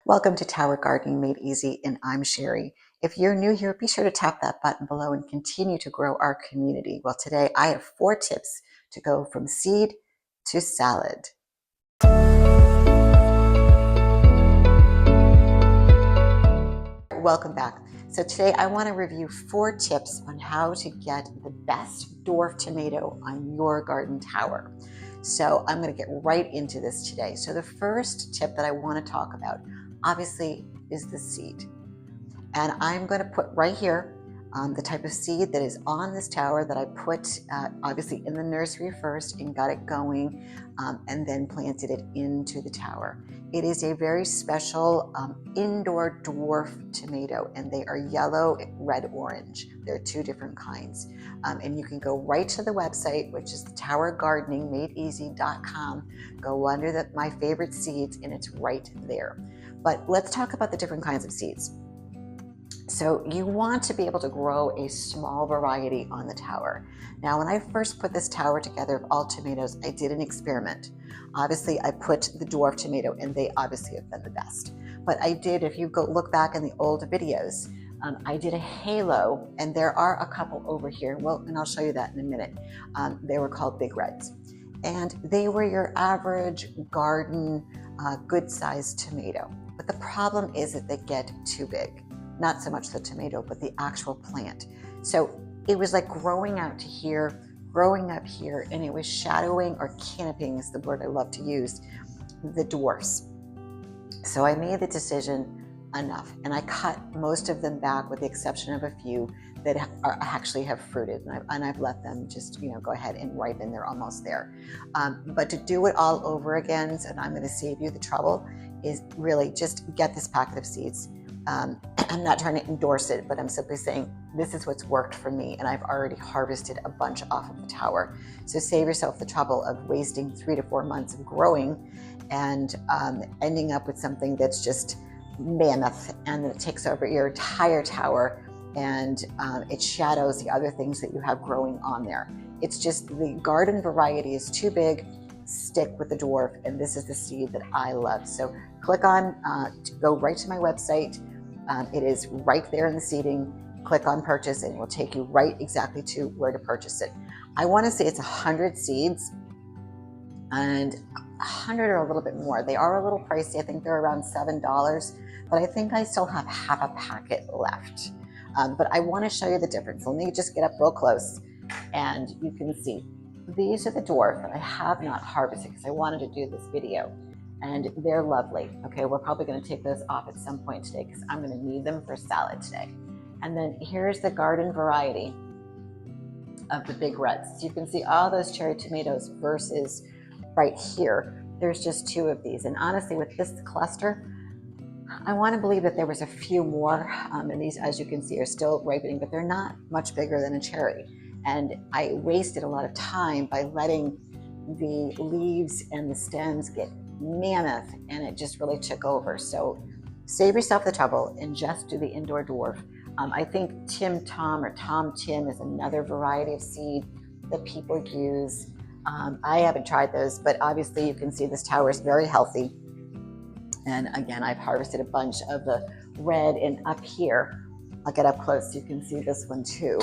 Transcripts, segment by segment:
Welcome to Tower Gardening Made Easy, and I'm Sherry. If you're new here, be sure to tap that button below and continue to grow our community. Well, today I have 4 tips to go from seed to salad. Welcome back. So today I want to review 4 tips on how to get the best dwarf tomato on your garden tower. So I'm going to get right into this today. So the first tip that I want to talk about, obviously, is the seed. And I'm going to put right here the type of seed that is on this tower that I put obviously in the nursery first and got it going and then planted it into the tower. It is a very special indoor dwarf tomato, and they are yellow, red, orange. There are 2 different kinds. And you can go right to the website, which is towergardeningmadeeasy.com. Go under my favorite seeds, and it's right there. But let's talk about the different kinds of seeds. So you want to be able to grow a small variety on the tower. Now, when I first put this tower together of all tomatoes, I did an experiment. Obviously, I put the dwarf tomato, and they obviously have been the best. But I did, if you go look back in the old videos, I did a halo, and there are a couple over here. Well, and I'll show you that in a minute. They were called Big Reds. And they were your average garden, good-sized tomato. But the problem is that they get too big. Not so much the tomato, but the actual plant. So it was like growing out to here, growing up here, and it was shadowing or canopying is the word I love to use, the dwarfs. So I made the decision, enough, and I cut most of them back with the exception of a few that actually have fruited, and I've let them just go ahead and ripen. They're almost there. But to do it all over again, so I'm going to save you the trouble, is really just get this packet of seeds. I'm not trying to endorse it, but I'm simply saying this is what's worked for me, and I've already harvested a bunch off of the tower. So save yourself the trouble of wasting 3 to 4 months of growing and ending up with something that's just mammoth, and that it takes over your entire tower, and it shadows the other things that you have growing on there. It's just the garden variety is too big. Stick with the dwarf, and this is the seed that I love. So click on, go right to my website. It is right there in the seeding. Click on purchase, and it will take you right exactly to where to purchase it. I want to say it's 100 seeds, and 100 or a little bit more. They are a little pricey. I think they're around $7, but I think I still have half a packet left. But I want to show you the difference. Let me just get up real close, and you can see. These are the dwarf that I have not harvested because I wanted to do this video, and they're lovely. Okay, we're probably going to take those off at some point today because I'm going to need them for salad today. And then here's the garden variety of the Big Reds. So you can see all those cherry tomatoes versus right here, there's just 2 of these. And honestly, with this cluster, I want to believe that there was a few more, and these, as you can see, are still ripening, but they're not much bigger than a cherry. And I wasted a lot of time by letting the leaves and the stems get mammoth, and it just really took over. So save yourself the trouble and just do the indoor dwarf. I think Tim Tom or Tom Tim is another variety of seed that people use. I haven't tried those, but obviously you can see this tower is very healthy. And again, I've harvested a bunch of the red, and up here, I'll get up close so you can see this one too.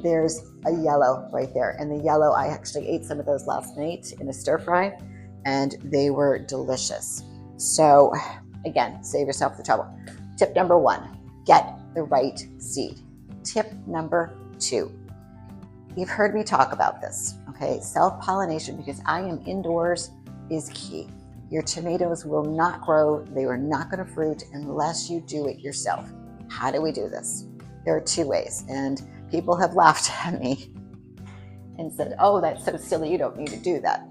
There's a yellow right there, and the yellow, I actually ate some of those last night in a stir fry, and they were delicious. So again, save yourself the trouble. Tip number 1, get the right seed. Tip number 2, you've heard me talk about this, okay? Self-pollination, because I am indoors, is key. Your tomatoes will not grow, they are not going to fruit unless you do it yourself. How do we do this? There are 2 ways, and people have laughed at me and said, oh, that's so silly, you don't need to do that.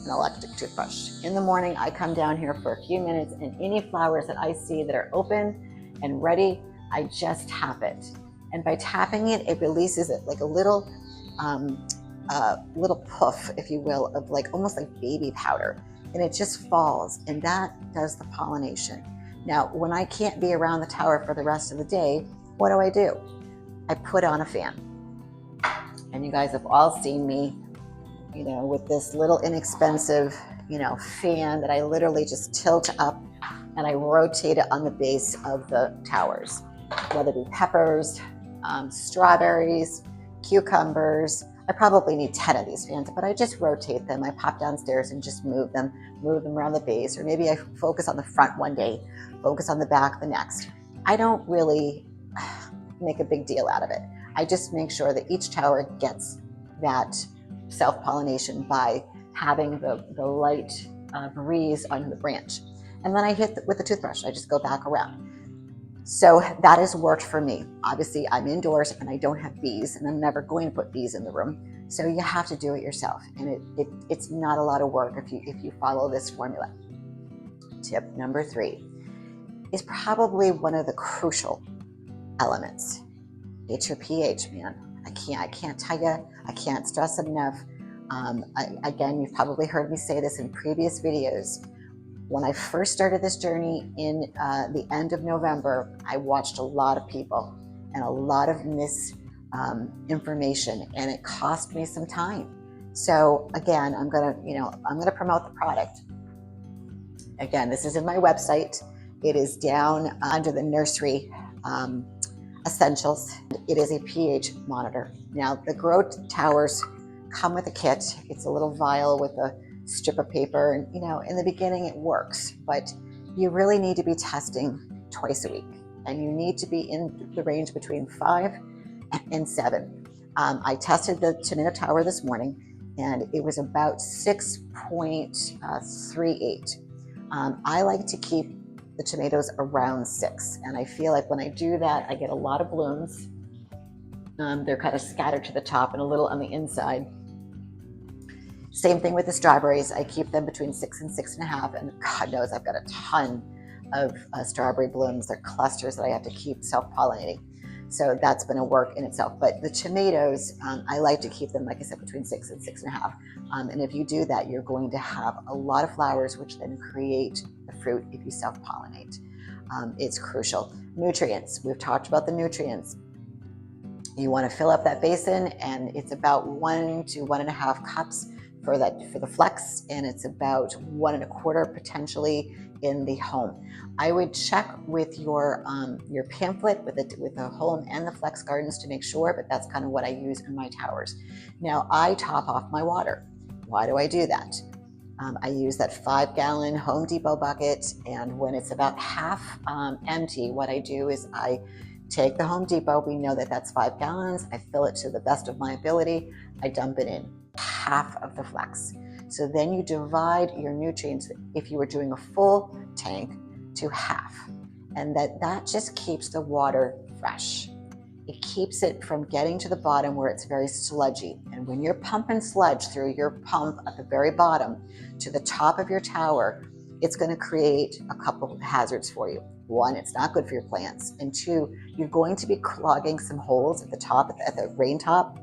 An electric toothbrush. In the morning, I come down here for a few minutes, and any flowers that I see that are open and ready, I just tap it. And by tapping it, it releases it like a little puff, if you will, of like almost like baby powder. And it just falls, and that does the pollination. Now, when I can't be around the tower for the rest of the day, what do? I put on a fan. And you guys have all seen me, with this little inexpensive fan that I literally just tilt up and I rotate it on the base of the towers, whether it be peppers, strawberries, cucumbers. I probably need 10 of these fans, but I just rotate them. I pop downstairs and just move them around the base, or maybe I focus on the front one day, focus on the back the next. I don't really make a big deal out of it. I just make sure that each tower gets that self-pollination by having the light breeze on the branch. And then I hit with the toothbrush. I just go back around. So that has worked for me. Obviously, I'm indoors and I don't have bees, and I'm never going to put bees in the room. So you have to do it yourself, and it's not a lot of work if you follow this formula. Tip number 3 is probably one of the crucial elements. It's your pH, man. I can't tell you. I can't stress it enough. Again, you've probably heard me say this in previous videos. When I first started this journey in the end of November, I watched a lot of people and a lot of misinformation, and it cost me some time. So again, I'm gonna promote the product. Again, this is in my website. It is down under the nursery essentials. It is a pH monitor. Now, the grow towers come with a kit. It's a little vial with a strip of paper, and in the beginning it works, but you really need to be testing twice a week, and you need to be in the range between 5 and 7. I tested the tomato tower this morning, and it was about 6.38. I like to keep the tomatoes around 6, and I feel like when I do that, I get a lot of blooms. They're kind of scattered to the top and a little on the inside. Same thing with the strawberries. I keep them between 6 and 6.5, and God knows I've got a ton of strawberry blooms. They're clusters that I have to keep self-pollinating. So that's been a work in itself. But the tomatoes, I like to keep them, like I said, between 6 and 6.5. And if you do that, you're going to have a lot of flowers, which then create the fruit if you self-pollinate. It's crucial. Nutrients. We've talked about the nutrients. You want to fill up that basin, and it's about 1 to 1.5 cups for the flex, and it's about 1 1/4 potentially in the home. I would check with your pamphlet with the home and the flex gardens to make sure, but that's kind of what I use in my towers. Now, I top off my water. Why do I do that? I use that 5-gallon Home Depot bucket, and when it's about half empty, what I do is I take the Home Depot. We know that that's 5 gallons. I fill it to the best of my ability. I dump it in half of the flex. So then you divide your nutrients, if you were doing a full tank, to half. And that just keeps the water fresh. It keeps it from getting to the bottom where it's very sludgy. And when you're pumping sludge through your pump at the very bottom to the top of your tower, it's going to create a couple of hazards for you. 1, it's not good for your plants. And 2, you're going to be clogging some holes at the top, at the rain top.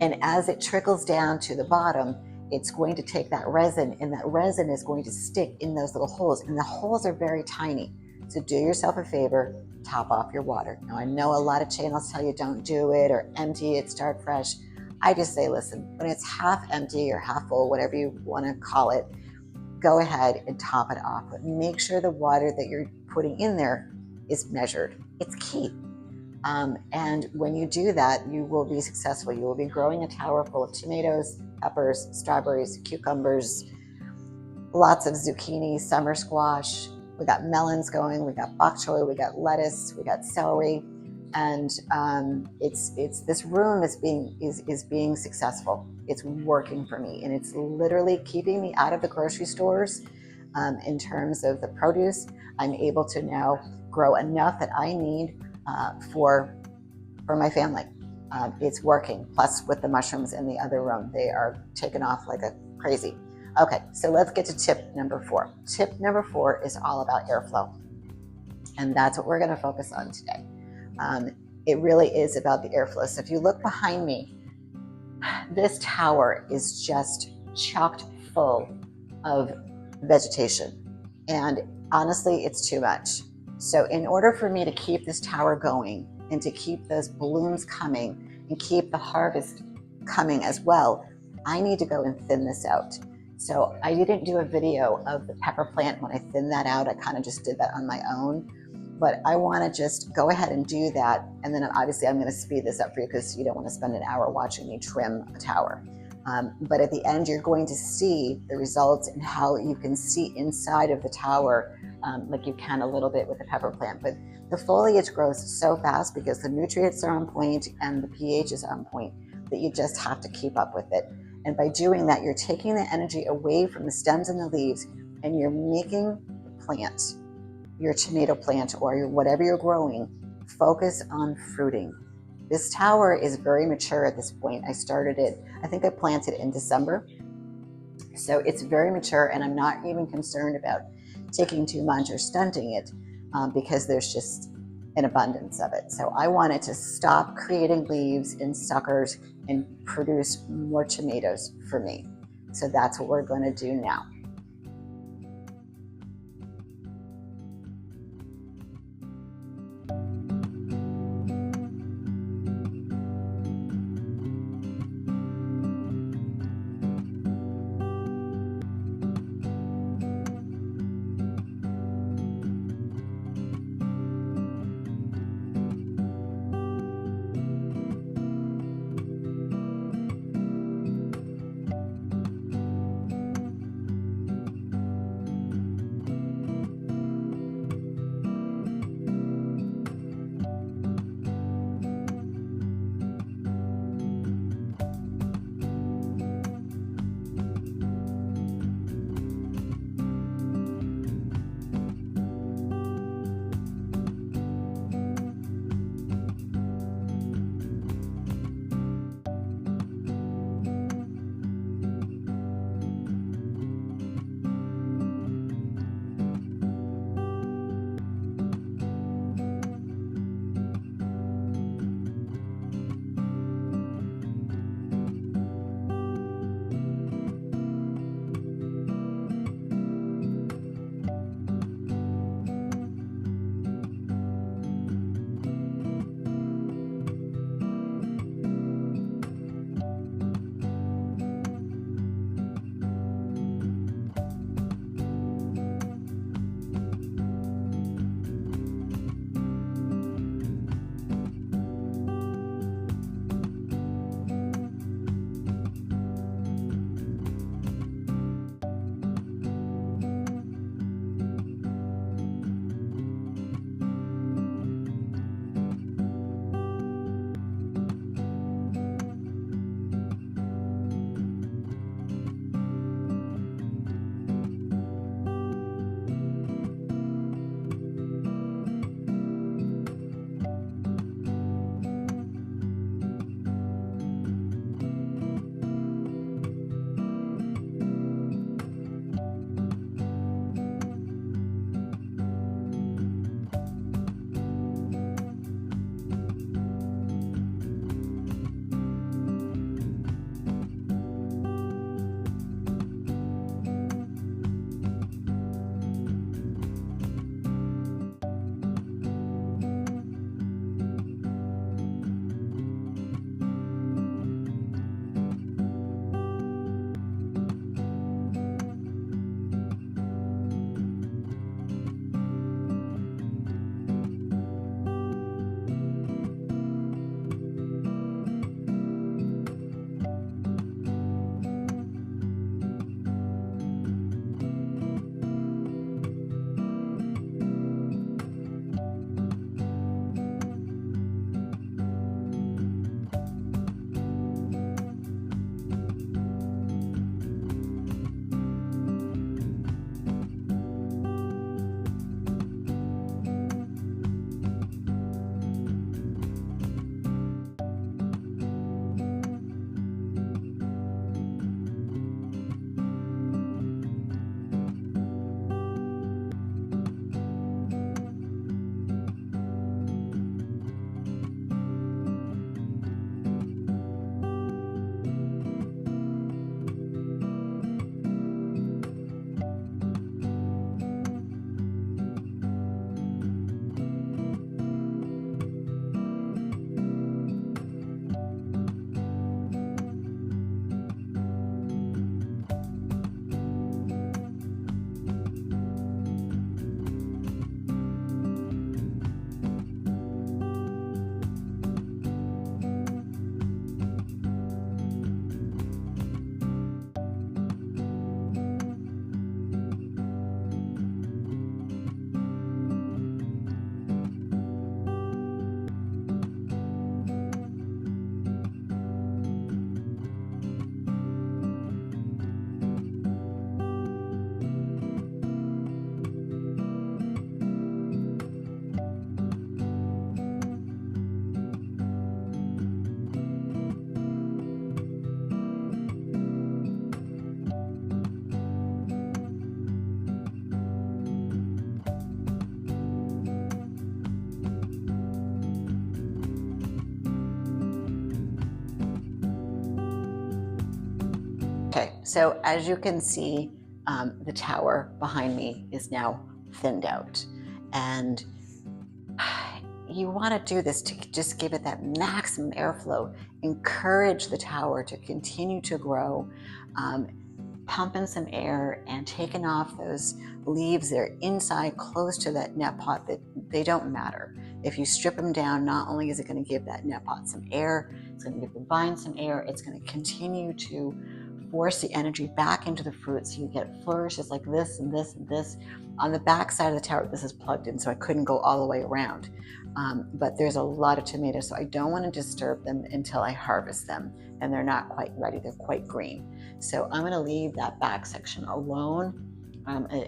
And as it trickles down to the bottom, it's going to take that resin, and that resin is going to stick in those little holes. And the holes are very tiny. So do yourself a favor, top off your water. Now, I know a lot of channels tell you don't do it, or empty it, start fresh. I just say, listen, when it's half empty or half full, whatever you want to call it, go ahead and top it off. But make sure the water that you're putting in there is measured. It's key. And when you do that, you will be successful. You will be growing a tower full of tomatoes, peppers, strawberries, cucumbers, lots of zucchini, summer squash. We got melons going, we got bok choy, we got lettuce, we got celery, and this room is being successful. It's working for me, and it's literally keeping me out of the grocery stores. In terms of the produce, I'm able to now grow enough that I need for my family. It's working. Plus, with the mushrooms in the other room, they are taking off like a crazy. Okay, so let's get to tip number 4. Tip number 4 is all about airflow, and that's what we're going to focus on today. It really is about the airflow. So if you look behind me, this tower is just chocked full of vegetation, and honestly, it's too much. So in order for me to keep this tower going and to keep those blooms coming and keep the harvest coming as well, I need to go and thin this out. So I didn't do a video of the pepper plant when I thinned that out. I kind of just did that on my own. But I want to just go ahead and do that. And then obviously I'm going to speed this up for you because you don't want to spend an hour watching me trim a tower. But at the end, you're going to see the results and how you can see inside of the tower like you can a little bit with the pepper plant. But the foliage grows so fast because the nutrients are on point and the pH is on point that you just have to keep up with it. And by doing that, you're taking the energy away from the stems and the leaves, and you're making the plant, your tomato plant or whatever you're growing, focus on fruiting. This tower is very mature at this point. I started it, I think I planted in December. So it's very mature, and I'm not even concerned about taking too much or stunting it because there's just an abundance of it. So I wanted to stop creating leaves and suckers and produce more tomatoes for me. So that's what we're going to do now. So as you can see, the tower behind me is now thinned out. And you want to do this to just give it that maximum airflow, encourage the tower to continue to grow, pump in some air and taking off those leaves that are inside close to that net pot that they don't matter. If you strip them down, not only is it going to give that net pot some air, it's going to give the vine some air, it's going to continue to force the energy back into the fruit so you get flourishes like this and this and this. On the back side of the tower, this is plugged in, so I couldn't go all the way around. But there's a lot of tomatoes, so I don't want to disturb them until I harvest them, and they're not quite ready, they're quite green. So I'm going to leave that back section alone.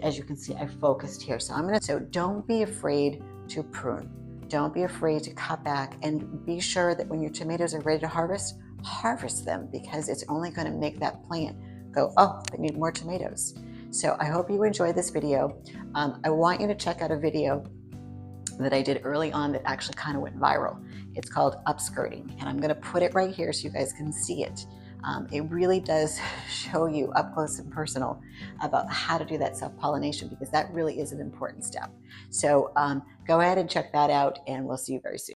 As you can see, I focused here. So don't be afraid to prune. Don't be afraid to cut back, and be sure that when your tomatoes are ready to harvest them, because it's only going to make that plant go, oh, they need more tomatoes. So I hope you enjoyed this video. I want you to check out a video that I did early on that actually kind of went viral. It's called Upskirting, and I'm going to put it right here so you guys can see it. It really does show you up close and personal about how to do that self-pollination, because that really is an important step. So go ahead and check that out, and we'll see you very soon.